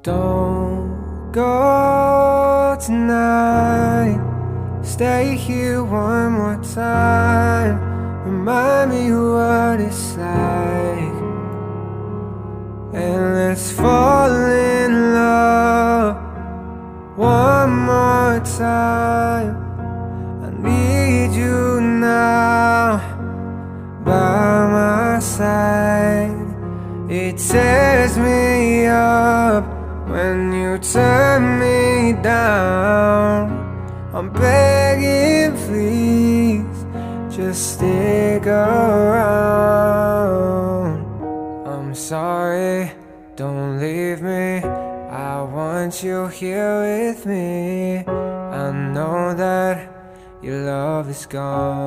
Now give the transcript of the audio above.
Don't go tonight. Stay here one more time. Remind me what it's like, and let's fall in love one more time. I need you now by my side. It tears me up when you turn me down. I'm begging, please, just stick around. I'm sorry, don't leave me. I want you here with me. I know that your love is gone.